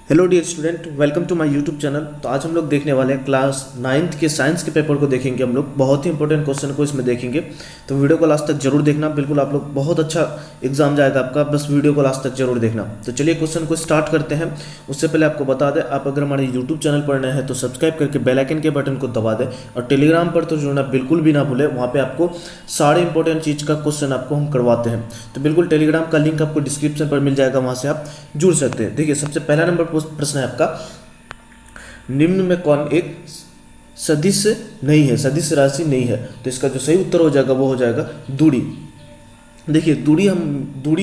Hello dear student, welcome to my YouTube channel. तो आज हम लोग देखने वाले हैं क्लास 9th के साइंस के पेपर को देखेंगे। हम लोग बहुत ही इंपॉर्टेंट क्वेश्चन को इसमें देखेंगे, तो वीडियो को लास्ट तक जरूर देखना। बिल्कुल आप लोग बहुत अच्छा एग्जाम जाएगा आपका, बस वीडियो को लास्ट तक जरूर देखना। तो चलिए क्वेश्चन को स्टार्ट करते हैं। उससे पहले आपको बता दें, आप अगर हमारे यूट्यूब चैनल पर नए हैं तो सब्सक्राइब करके बेल आइकन के बटन को दबा दें, और टेलीग्राम पर तो जुड़ना बिल्कुल भी ना भूलें। वहाँ पर आपको सारे इंपॉर्टेंट चीज़ का क्वेश्चन आपको हम करवाते हैं। तो बिल्कुल टेलीग्राम का लिंक आपको डिस्क्रिप्शन पर मिल जाएगा, वहाँ से आप जुड़ सकते हैं। देखिए, सबसे पहला नंबर प्रश्न है आपका, निम्न में कौन एक सदिश नहीं है, सदिश राशि नहीं है। तो इसका जो सही उत्तर हो जाएगा वो हो जाएगा दूरी। देखिए, दूरी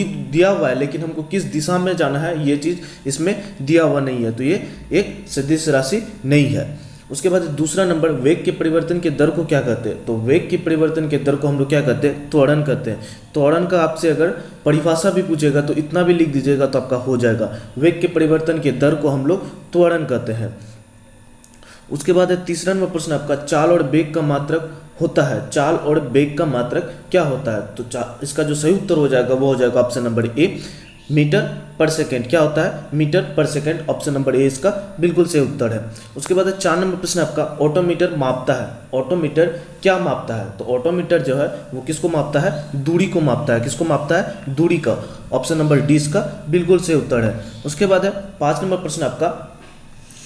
दिया हुआ है, लेकिन हमको किस दिशा में जाना है ये चीज़ इसमें दिया हुआ नहीं है, तो ये एक सदिश राशि नहीं है। उसके बाद दूसरा नंबर, वेग के परिवर्तन के दर को क्या कहते हैं। तो वेग के परिवर्तन के दर को हम लोग क्या कहते हैं, त्वरण कहते हैं। त्वरण का आपसे अगर परिभाषा भी पूछेगा तो इतना भी लिख दीजिएगा तो आपका हो जाएगा। वेग के परिवर्तन के दर को हम लोग त्वरण कहते हैं। उसके बाद है तीसरा नंबर प्रश्न आपका, चाल और वेग का मात्रक होता है। चाल और वेग का मात्रक क्या होता है। तो इसका जो सही उत्तर हो जाएगा वो हो जाएगा ऑप्शन नंबर ए, मीटर पर सेकेंड। क्या होता है, metre per second. Option number A इसका बिल्कुल सही उत्तर है। उसके बाद 4 नंबर प्रश्न आपका, ऑटोमीटर मापता है। ऑटोमीटर क्या मापता है। तो ऑटोमीटर जो है वो किसको मापता है, दूरी को मापता है। किसको मापता है, दूरी का। ऑप्शन नंबर डी इसका बिल्कुल सही उत्तर है। उसके बाद है 5 नंबर प्रश्न आपका,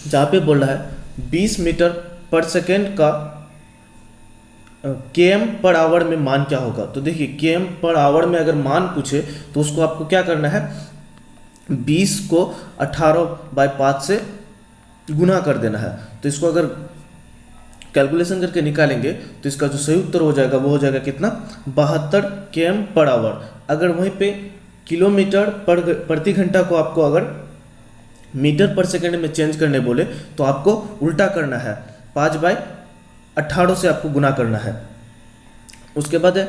जहाँ पे बोल रहा है 20 मीटर पर सेकेंड का km पर आवर में मान क्या होगा। तो देखिए, km पर आवर में अगर मान पूछे तो उसको आपको क्या करना है, 20 को 18/5 से गुना कर देना है। तो इसको अगर कैलकुलेशन करके निकालेंगे तो इसका जो सही उत्तर हो जाएगा वो हो जाएगा कितना, 72 km पर आवर। अगर वहीं पे किलोमीटर प्रति घंटा को आपको अगर मीटर पर सेकेंड में चेंज करने बोले तो आपको उल्टा करना है, 5/18 से आपको गुना करना है। उसके बाद है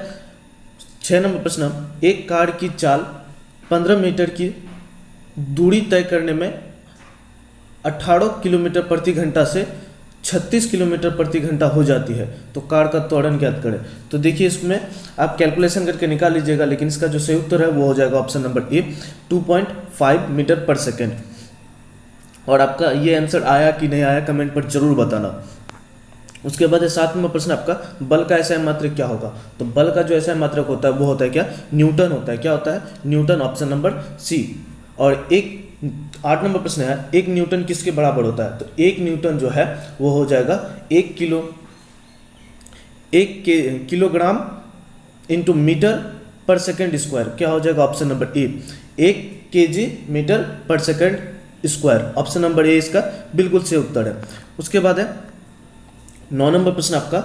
6 नंबर प्रश्न, एक कार की चाल 15 मीटर की दूरी तय करने में 18 किलोमीटर प्रति घंटा से 36 किलोमीटर प्रति घंटा हो जाती है, तो कार का त्वरण ज्ञात करें। तो देखिए, इसमें आप कैलकुलेशन करके निकाल लीजिएगा, लेकिन इसका जो सही उत्तर है वो हो जाएगा ऑप्शन नंबर ए, 2.5 मीटर पर सेकेंड। और आपका ये आंसर आया कि नहीं आया कमेंट पर जरूर बताना। उसके बाद 7 नंबर प्रश्न आपका, बल का SI मात्रक क्या होगा। तो बल का जो SI मात्रक होता है वो होता है क्या, न्यूटन होता है। क्या होता है, न्यूटन। Option number C. और 8 नंबर प्रश्न है, 1 न्यूटन किसके बराबर होता है। तो 1 न्यूटन जो है वो हो जाएगा 1 kilogram into meter per second square. क्या हो जाएगा, option number A, 1 kg meter per second square. Option number A इसका बिल्कुल सही उत्तर है। उसके बाद है 9 नंबर प्रश्न आपका,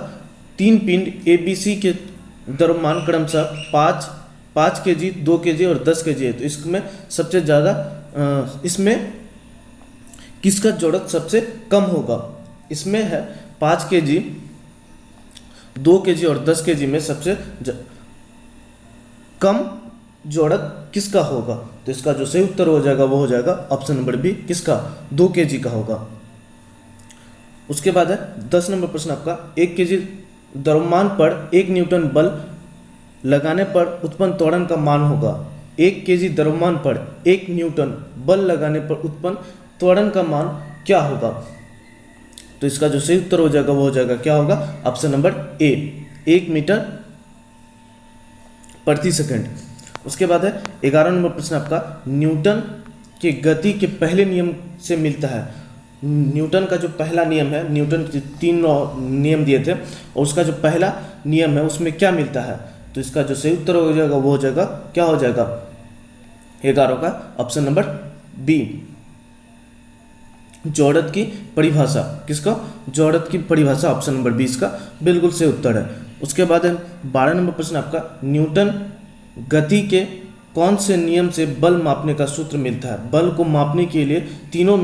3 पिंड ABC के द्रव्यमान क्रमशः 5 kg, 2 kg और 10 kg है। तो इसमें सबसे ज़्यादा इसमें किसका जोड़क सबसे कम होगा। इसमें है 5 kg, 2 kg और 10 kg में सबसे कम जोड़क किसका होगा। तो इसका जो सही उत्तर हो जाएगा वो हो जाएगा ऑप्शन नंबर बी, किसका, 2 kg का होगा। उसके बाद है 10 नंबर प्रश्न आपका, 1 kg द्रव्यमान पर 1 न्यूटन बल लगाने पर उत्पन्न त्वरण का मान होगा। 1 kg द्रव्यमान पर 1 न्यूटन बल लगाने पर उत्पन्न त्वरण का मान क्या होगा। तो इसका जो सही उत्तर हो जाएगा वो हो जाएगा क्या होगा, ऑप्शन नंबर ए, 1 मीटर प्रति सेकंड। उसके बाद है 11 नंबर प्रश्न आपका, न्यूटन के गति के पहले नियम से मिलता है। न्यूटन का जो पहला नियम है, न्यूटन के 3 नियम दिए थे और उसका जो पहला नियम है उसमें क्या मिलता है। तो इसका जो सही उत्तर हो जाएगा वो हो जाएगा, क्या हो जाएगा, 11 का ऑप्शन नंबर बी, जड़त्व की परिभाषा। किसका, जड़त्व की परिभाषा। ऑप्शन नंबर 20 का बिल्कुल सही उत्तर है। उसके बाद है 12 नंबर प्रश्न आपका, न्यूटन गति के कौन से नियम से बल मापने का सूत्र मिलता है। बल को मापने के लिए तीनों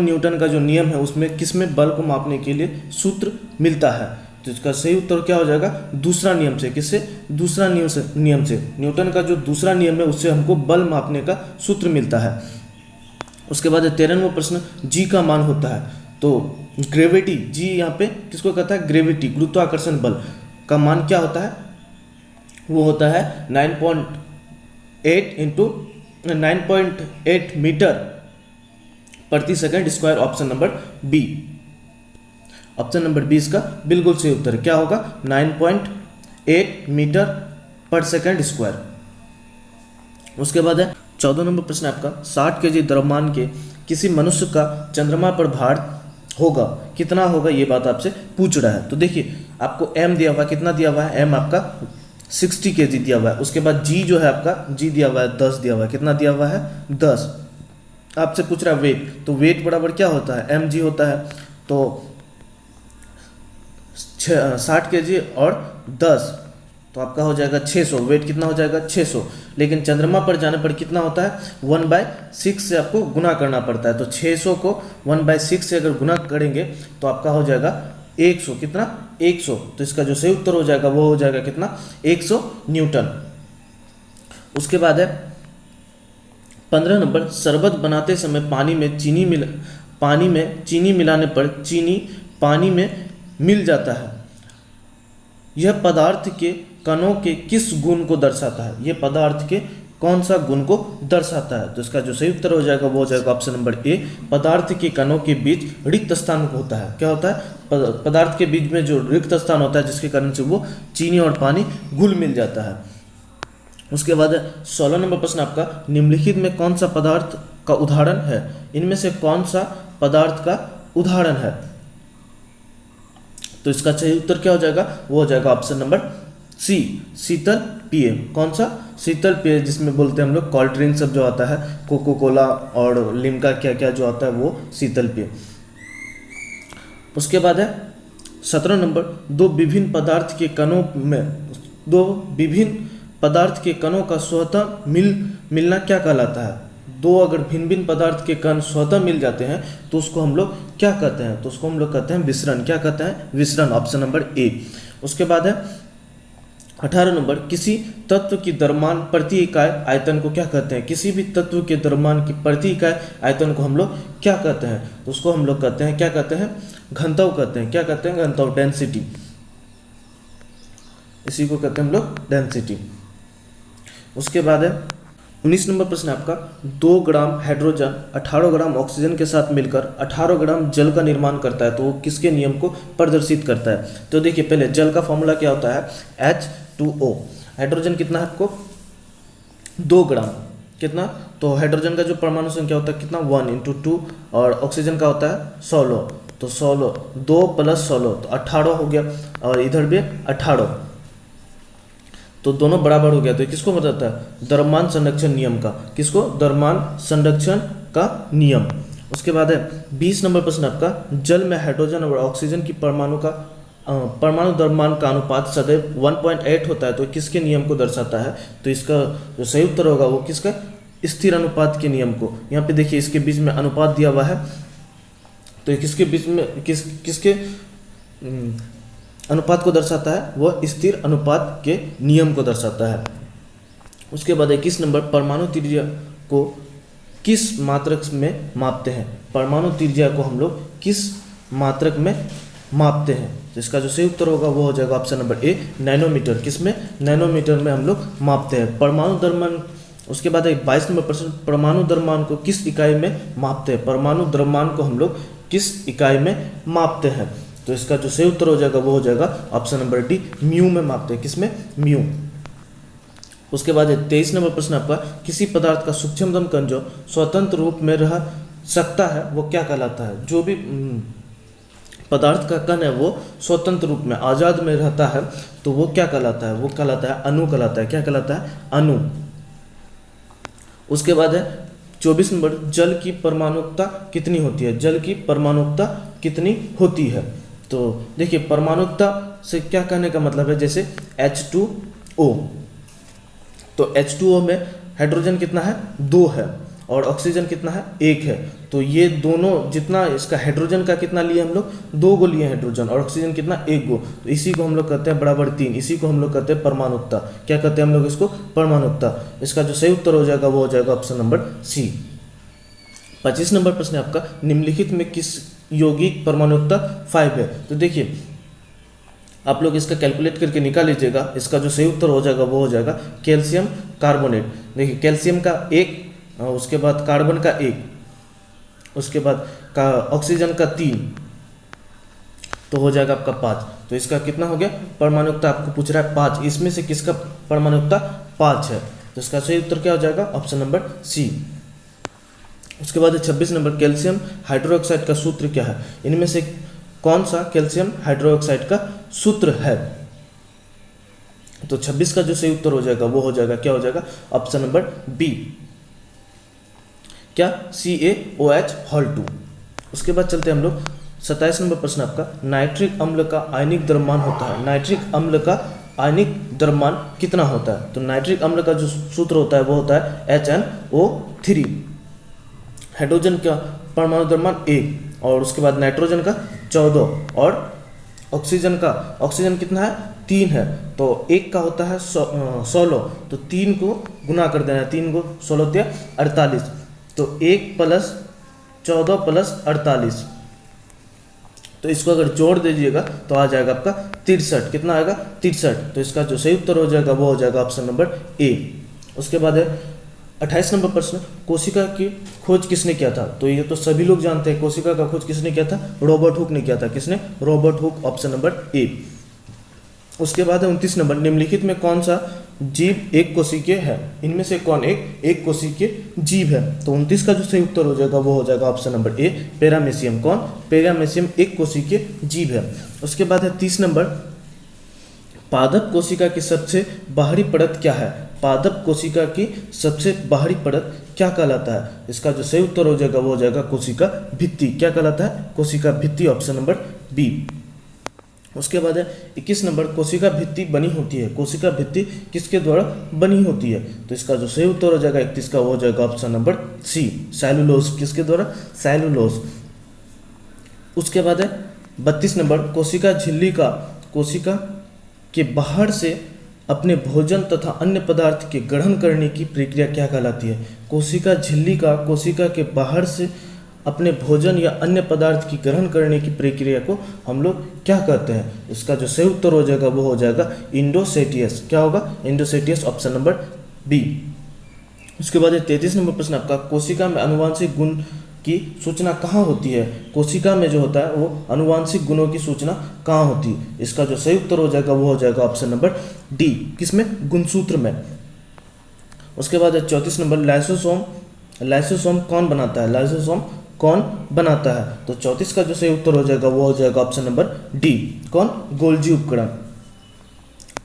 न्यूटन का जो नियम है उसमें किसमें बल को मापने के लिए सूत्र मिलता है। तो इसका सही उत्तर क्या हो जाएगा, दूसरा नियम से। किससे, दूसरा नियम से। न्यूटन का जो दूसरा नियम है उससे हमको बल मापने का सूत्र मिलता है। उसके बाद 13वां प्रश्न, जी का मान होता है। तो ग्रेविटी, जी यहाँ पे किसको कहता है, ग्रेविटी, गुरुत्वाकर्षण बल का मान क्या होता है, वो होता है 9.8 मीटर प्रति second square, option number B. Option number B इसका बिल्कुल सही उत्तर है। क्या होगा? 9.8 मीटर पर सेकंड स्क्वायर। उसके बाद है 14 नंबर प्रश्न आपका, 60 केजी द्रव्यमान के किसी मनुष्य का चंद्रमा पर भार होगा, कितना होगा, ये बात आपसे पूछ रहा है। तो देखिए आपको m दिया हुआ है, कितना दिया हुआ है? m आपका 60 केजी दिया हुआ है। उसके बाद g जो है आपका, g दिया हुआ है 10 दिया हुआ है। कितना दिया हुआ है? 10। आपसे पूछ रहा है वेट, तो वेट बराबर क्या होता है? mg होता है। तो 60 केजी और 10, तो आपका हो जाएगा 600। वेट कितना हो जाएगा? 600। लेकिन चंद्रमा पर जाने पर कितना होता है? 1/6 से आपको गुना करना पड़ता है। तो 600 को 1/6 से अगर गुना करेंगे तो आपका हो जाएगा 100। कितना? 100। तो इसका जो सही उत्तर हो जाएगा वो हो जाएगा कितना? 100 न्यूटन। उसके बाद है 15 नंबर, शरबत बनाते समय पानी में चीनी मिलाने पर चीनी पानी में मिल जाता है। यह पदार्थ के कणों के किस गुण को दर्शाता है? यह पदार्थ के कौन सा गुण को दर्शाता है? तो इसका जो सही उत्तर हो जाएगा वो हो जाएगा ऑप्शन नंबर ए, पदार्थ के कणों के बीच रिक्त स्थान होता है। क्या होता है? पदार्थ के बीच में जो रिक्त स्थान होता है जिसके कारण से वो चीनी और पानी घुल मिल जाता है। उसके बाद 16 नंबर प्रश्न आपका, निम्नलिखित में कौन सा पदार्थ का उदाहरण है? इनमें से कौन सा पदार्थ का उदाहरण है? तो इसका सही उत्तर क्या हो जाएगा? वो हो जाएगा ऑप्शन नंबर सी, शीतल पेय। कौन सा? शीतल पेय, जिसमें बोलते हैं हम लोग कोल्ड ड्रिंक सब जो आता है, कोको कोला और लिम्का क्या क्या जो आता है वो शीतल पेय। उसके बाद है 17 नंबर, दो विभिन्न पदार्थ के कणों का स्वतः मिलना क्या कहलाता है? दो अगर भिन्न भिन्न पदार्थ के कण स्वतः मिल जाते हैं तो उसको हम लोग क्या कहते हैं? तो उसको हम लोग कहते हैं विसरण। क्या कहते हैं? विसरण, ऑप्शन नंबर ए। उसके बाद है 18 नंबर, किसी तत्व की द्रव्यमान प्रति इकाई आयतन को क्या कहते हैं? किसी भी तत्व के द्रव्यमान की प्रति इकाई आयतन को हम लोग क्या कहते हैं? तो उसको हम लोग कहते हैं, क्या कहते हैं? घनत्व कहते हैं। क्या कहते हैं? घनत्व, डेंसिटी। इसी को कहते हैं हम लोग डेंसिटी। उसके बाद है 19 नंबर प्रश्न आपका, 2 ग्राम हाइड्रोजन 18 ग्राम ऑक्सीजन के साथ मिलकर 18 ग्राम जल का निर्माण करता है, तो वो किसके नियम को प्रदर्शित करता है? तो देखिए पहले जल का फॉर्मूला क्या होता है? H2O। हाइड्रोजन कितना है आपको? 2 ग्राम। कितना? तो हाइड्रोजन का जो परमाणु संख्या होता है कितना? 1 × 2, और ऑक्सीजन का होता है 16। तो 16, 2 + 16 तो 18 हो गया, और इधर भी 18, तो दोनों बराबर हो गया। तो किसको बताता है? द्रव्यमान संरक्षण नियम का। किसको? द्रव्यमान संरक्षण का नियम। उसके बाद है 20 नंबर प्रश्न आपका, जल में हाइड्रोजन और ऑक्सीजन की परमाणु द्रव्यमान का अनुपात सदैव 1.8 होता है, तो किसके नियम को दर्शाता है? तो इसका जो सही उत्तर होगा वो किसका? स्थिर अनुपात के नियम को। यहाँ पे देखिए इसके बीच में अनुपात दिया हुआ है, तो किसके बीच में किसके अनुपात को दर्शाता है? वह स्थिर अनुपात के नियम को दर्शाता है। उसके बाद 21 नंबर, परमाणु त्रिज्या को किस मात्रक में मापते हैं? परमाणु त्रिज्या को हम लोग किस मात्रक में मापते हैं? तो इसका जो सही उत्तर होगा वो हो जाएगा ऑप्शन नंबर ए, नैनोमीटर। किसमें? नैनोमीटर में हम लोग मापते हैं परमाणु द्रव्यमान। उसके बाद 22 नंबर प्रश्न, परमाणु द्रव्यमान को किस इकाई में मापते हैं? परमाणु द्रव्यमान को हम लोग किस इकाई में मापते हैं? तो इसका जो सही उत्तर हो जाएगा वो हो जाएगा ऑप्शन नंबर डी, म्यू में मापते हैं। किसमें? म्यू। उसके बाद 23 नंबर प्रश्न आपका, किसी पदार्थ का सूक्ष्मतम कण जो स्वतंत्र रूप में रह सकता है वो क्या कहलाता है? जो भी पदार्थ का कण है वो स्वतंत्र रूप में आजाद में रहता है तो वो क्या कहलाता है? वो कहलाता है अणु कहलाता है। क्या कहलाता है? अणु। उसके बाद है 24 नंबर, जल की परमाणुकता कितनी होती है? जल की परमाणुकता कितनी होती है? तो देखिए परमाणुकता से क्या कहने का मतलब है, जैसे H2O, तो H2O में हाइड्रोजन कितना है? 2 है, और ऑक्सीजन कितना है? 1 है। तो ये दोनों जितना इसका हाइड्रोजन का कितना लिए हम लोग? 2 गो लिए हाइड्रोजन, और ऑक्सीजन कितना? 1 गो। तो इसी को हम लोग कहते हैं बराबर 3, इसी को हम लोग कहते हैं परमाणुकता। क्या कहते हैं हम लोग इसको? परमाणुकता। इसका जो सही उत्तर हो जाएगा वो हो जाएगा ऑप्शन नंबर सी। 25 नंबर प्रश्न आपका, निम्नलिखित में किस यौगिक परमाणुकता 5 है? तो देखिए आप लोग इसका कैलकुलेट करके निकाल लीजिएगा। इसका जो सही उत्तर हो जाएगा वो हो जाएगा कैल्शियम कार्बोनेट। देखिए कैल्शियम का 1, उसके बाद कार्बन का 1, उसके बाद का ऑक्सीजन का 3, तो हो जाएगा आपका 5। तो इसका कितना हो गया परमाणुकता, आपको पूछ रहा है 5, इसमें से किसका परमाणुकता 5 है, तो इसका सही उत्तर क्या हो जाएगा ऑप्शन नंबर सी। उसके बाद 26 नंबर, कैल्शियम हाइड्रोक्साइड का सूत्र क्या है, इनमें से कौन सा कैल्शियम हाइड्रोक्साइड का सूत्र है, तो 26 का जो सही उत्तर हो जाएगा वो हो जाएगा क्या हो जाएगा ऑप्शन नंबर बी, क्या CaOH2। उसके बाद चलते हैं हम लोग 27 नंबर प्रश्न आपका, नाइट्रिक अम्ल का आयनिक द्रव्यमान होता है, नाइट्रिक अम्ल का आयनिक द्रव्यमान कितना होता है, तो नाइट्रिक अम्ल का जो सूत्र होता है वो होता है HNO3, हाइड्रोजन का परमाणु द्रव्यमान 1, और उसके बाद नाइट्रोजन का 14, और ऑक्सीजन कितना है 3 है, तो 1 का होता है 16, तो 3 को गुना कर देना है, 3 को 16 या 48, तो 1 + 14 + 48, तो इसको अगर जोड़ दीजिएगा तो आ जाएगा आपका 63, कितना आएगा 63, तो इसका जो सही उत्तर हो जाएगा वो हो जाएगा ऑप्शन नंबर ए। उसके बाद है 28 नंबर प्रश्न, कोशिका की खोज किसने किया था, तो ये तो सभी लोग जानते हैं, कोशिका का खोज किसने किया था, रॉबर्ट हुक ने किया था, किसने, रॉबर्ट हुक, ऑप्शन नंबर ए। उसके बाद है 29 नंबर, निम्नलिखित में कौन सा जीव एक कोशिकीय है, इनमें से कौन एक कोशिकीय जीव है, तो 29 का जो सही उत्तर हो जाएगा वो हो जाएगा ऑप्शन नंबर ए, पैरामीशियम, कौन, पैरामीशियम एक कोशिकीय जीव है। उसके बाद है 30 नंबर, पादप कोशिका की सबसे बाहरी परत क्या है, पादप कोशिका की सबसे बाहरी परत क्या कहलाता है, इसका जो सही उत्तर हो जाएगा वो हो जाएगा कोशिका भित्ति, क्या कहलाता है, कोशिका भित्ति, ऑप्शन नंबर बी। उसके बाद है 21 नंबर, कोशिका भित्ति बनी होती है, कोशिका भित्ति किसके द्वारा बनी होती है, तो इसका जो सही उत्तर हो जाएगा 31 का वो हो जाएगा ऑप्शन नंबर सी, सेलुलोज, किसके द्वारा, सेलुलोज। उसके बाद है 32 नंबर, कोशिका झिल्ली का कोशिका के बाहर से अपने भोजन तथा अन्य पदार्थ के ग्रहण करने की प्रक्रिया क्या कहलाती है, कोशिका झिल्ली का कोशिका के बाहर से अपने भोजन या अन्य पदार्थ की ग्रहण करने की प्रक्रिया को हम लोग क्या कहते हैं, इसका जो सही उत्तर हो जाएगा वो हो जाएगा इंडोसेटियस, क्या होगा, इंडोसेटियस, ऑप्शन नंबर बी। उसके बाद 33 नंबर प्रश्न आपका, कोशिका में आनुवांशिक गुण की सूचना कहाँ होती है, कोशिका में जो होता है वो आनुवांशिक गुणों की सूचना कहाँ होती है, इसका जो सही उत्तर हो जाएगा वो हो जाएगा ऑप्शन नंबर डी, किसमें, गुणसूत्र में। उसके बाद 34 नंबर, लाइसोसोम कौन बनाता है, लाइसोसोम कौन बनाता है, तो 34 का जो सही उत्तर हो जाएगा वो हो जाएगा ऑप्शन नंबर डी, कौन, गोल्जी उपकरण।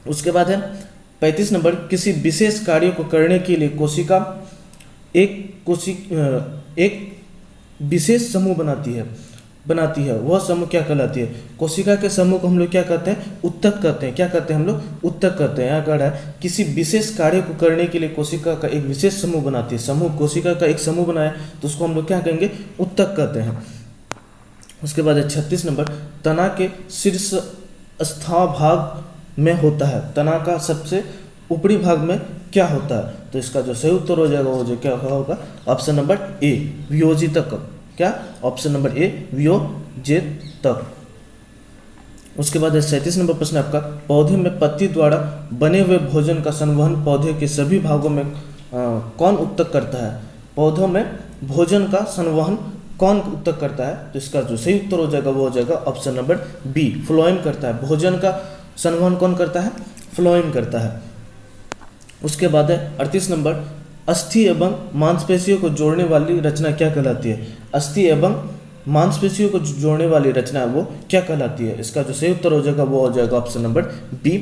उसके बाद है 35 नंबर, किसी विशेष कार्य को करने के लिए कोशिका एक विशेष समूह बनाती है, वह समूह क्या कहलाती है, कोशिका के समूह को हम लोग क्या कहते हैं, उत्तक कहते हैं, क्या कहते हैं हम लोग, उत्तक कहते हैं। यहाँ कह रहा है किसी विशेष कार्य को करने के लिए कोशिका का एक विशेष समूह बनाती है, समूह, कोशिका का एक समूह बनाया तो उसको हम लोग क्या कहेंगे, उत्तक कहते हैं। उसके बाद 36 नंबर, तना के शीर्ष स्था भाग में होता है, तना का सबसे ऊपरी भाग में क्या होता है, तो इसका जो सही उत्तर हो जाएगा वो जो क्या होगा ऑप्शन नंबर ए, वियोजितक, क्या, ऑप्शन नंबर ए, वियोजितक। उसके बाद 37 नंबर प्रश्न आपका, पौधे में पत्ती द्वारा बने हुए भोजन का संवहन पौधे के सभी भागों में कौन उत्तक करता है, पौधों में भोजन का संवहन कौन उत्तक करता है, तो इसका जो सही उत्तर हो जाएगा वो हो जाएगा ऑप्शन नंबर बी, फ्लोएम करता है, भोजन का संवहन कौन करता है, फ्लोएम करता है। उसके बाद है 38 नंबर, अस्थि एवं मांसपेशियों को जोड़ने वाली रचना क्या कहलाती है, अस्थि एवं मांसपेशियों को जोड़ने वाली रचना वो क्या कहलाती है, इसका जो सही उत्तर हो जाएगा वो हो जाएगा ऑप्शन नंबर बी,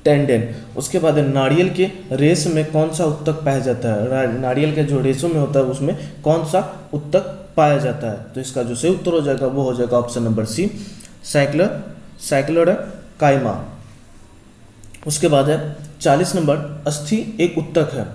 टेंडेन। उसके बाद नारियल के रेश में कौन सा उत्तक पाया जाता है, नारियल के जो रेशों में होता है उसमें कौन सा उत्तक पाया जाता है, तो इसका जो सही उत्तर हो जाएगा वो हो जाएगा ऑप्शन नंबर सी, साइक्लोडा काइमा। उसके बाद है 40 नंबर, अस्थि एक उत्तक है,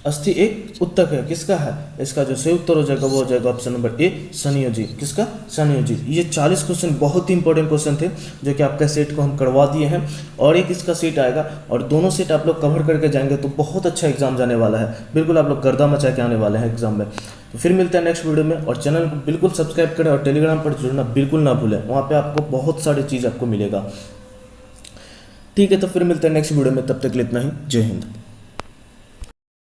अस्थि एक उत्तक है, किसका है, इसका जो सही उत्तर हो जाएगा वो हो जाएगा ऑप्शन नंबर ए, संयोजी, किसका, संयोजी। ये 40 क्वेश्चन बहुत ही इंपॉर्टेंट क्वेश्चन थे जो कि आपका सेट को हम करवा दिए हैं, और एक इसका सेट आएगा और दोनों सेट आप लोग कवर करके जाएंगे तो बहुत अच्छा एग्जाम जाने वाला है, बिल्कुल आप लोग गर्दा मचा के आने वाले हैं एग्जाम में। तो फिर मिलते हैं नेक्स्ट वीडियो में, और चैनल को बिल्कुल सब्सक्राइब करें और टेलीग्राम पर जुड़ना बिल्कुल ना भूलें, वहाँ पर आपको बहुत सारी चीज़ आपको मिलेगा। ठीक है, तो फिर मिलते हैं नेक्स्ट वीडियो में, तब तक के लिए इतना ही, जय हिंद।